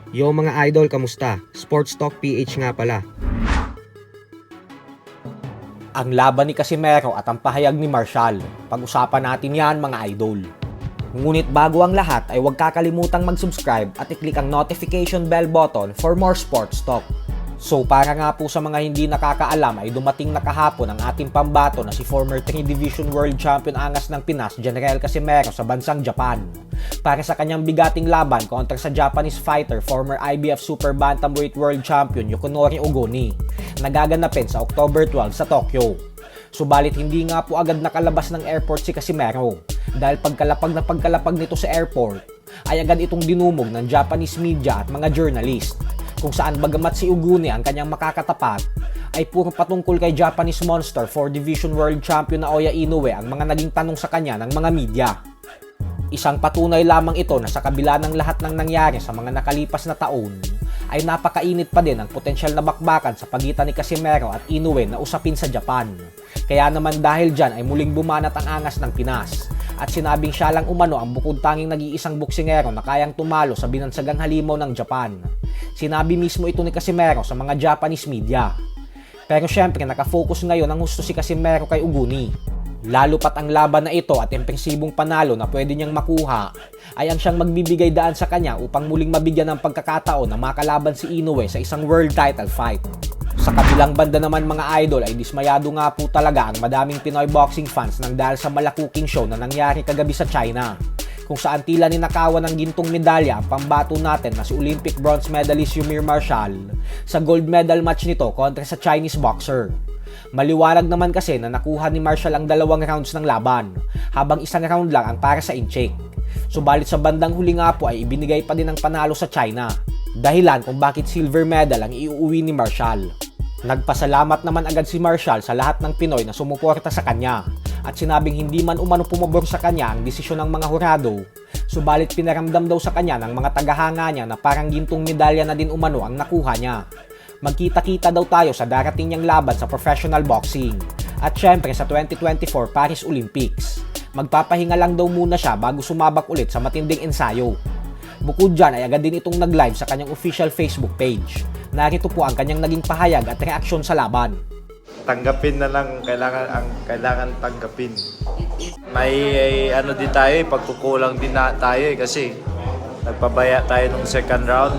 Yo mga idol, kamusta? Sports Talk PH nga pala. Ang laban ni Casimero at ang pahayag ni Marshall. Pag-usapan natin yan mga idol. Ngunit bago ang lahat ay huwag kakalimutang mag-subscribe at i-click ang notification bell button for more sports talk. So para nga po sa mga hindi nakakaalam ay dumating na kahapon ang ating pambato na si former 3 Division World Champion angas ng Pinas, General Casimero sa bansang Japan. Para sa kanyang bigating laban kontra sa Japanese fighter, former IBF Super Bantamweight World Champion Yukinori Ogoni, nagaganapin sa October 12 sa Tokyo. Subalit hindi nga po agad nakalabas ng airport si Casimero dahil pagkalapag nito sa airport ay agad itong dinumog ng Japanese media at mga journalist, kung saan bagamat si Oguni ang kanyang makakatapat ay puro patungkol kay Japanese Monster 4 Division World Champion na Naoya Inoue ang mga naging tanong sa kanya ng mga media. Isang patunay lamang ito na sa kabila ng lahat ng nangyari sa mga nakalipas na taon ay napakainit pa din ang potensyal na bakbakan sa pagitan ni Casimero at Inoue na usapin sa Japan. Kaya naman dahil dyan ay muling bumanat ang angas ng Pinas at sinabing siya lang umano ang bukod tanging nag-iisang boksingero na kayang tumalo sa binansagang halimaw ng Japan. Sinabi mismo ito ni Casimero sa mga Japanese media. Pero syempre nakafocus ngayon ang husto si Casimero kay Oguni. Lalo pat ang laban na ito at impresibong panalo na pwede niyang makuha ay ang siyang magbibigay daan sa kanya upang muling mabigyan ng pagkakataon na makalaban si Inoue sa isang world title fight. Sa kabilang banda naman mga idol ay dismayado nga po talaga ang madaming Pinoy boxing fans nang dahil sa malakuking show na nangyari kagabi sa China, kung saan tila ninakawan ng gintong medalya ang pambato natin na si Olympic bronze medalist Yumir Marshall sa gold medal match nito kontra sa Chinese boxer. Maliwanag naman kasi na nakuha ni Marshall ang 2 rounds ng laban, habang isang round lang ang para sa incheck. Subalit sa bandang huli nga po ay ibinigay pa din ang panalo sa China, dahilan kung bakit silver medal ang iuuwi ni Marshall. Nagpasalamat naman agad si Marshall sa lahat ng Pinoy na sumuporta sa kanya at sinabing hindi man umano pumabor sa kanya ang desisyon ng mga hurado, subalit pinaramdam daw sa kanya ng mga tagahanga niya na parang gintong medalya na din umano ang nakuha niya. Magkita-kita daw tayo sa darating niyang laban sa professional boxing at syempre sa 2024 Paris Olympics. Magpapahinga lang daw muna siya bago sumabak ulit sa matinding ensayo. Bukod dyan ay agad din itong nag-live sa kanyang official Facebook page. Narito po ang kanyang naging pahayag at reaksyon sa laban. Tanggapin na lang kailangan tanggapin. May ano din tayo, pagkukulang din na tayo kasi nagpabaya tayo nung second round.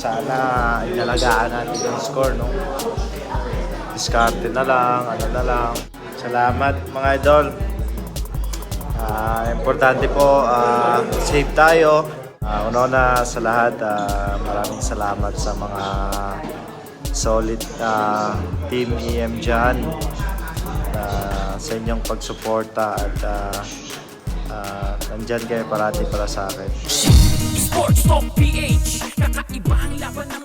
Sana inalagaan natin yung score, no? Diskarte na lang, ano na lang. Salamat mga idol. Importante po, safe tayo. Una sa lahat, maraming salamat sa mga solid team EM dyan, sa inyong pagsuporta at nandyan kayo parati para sa akin. Sports Talk PH, kakaiba ang laban ng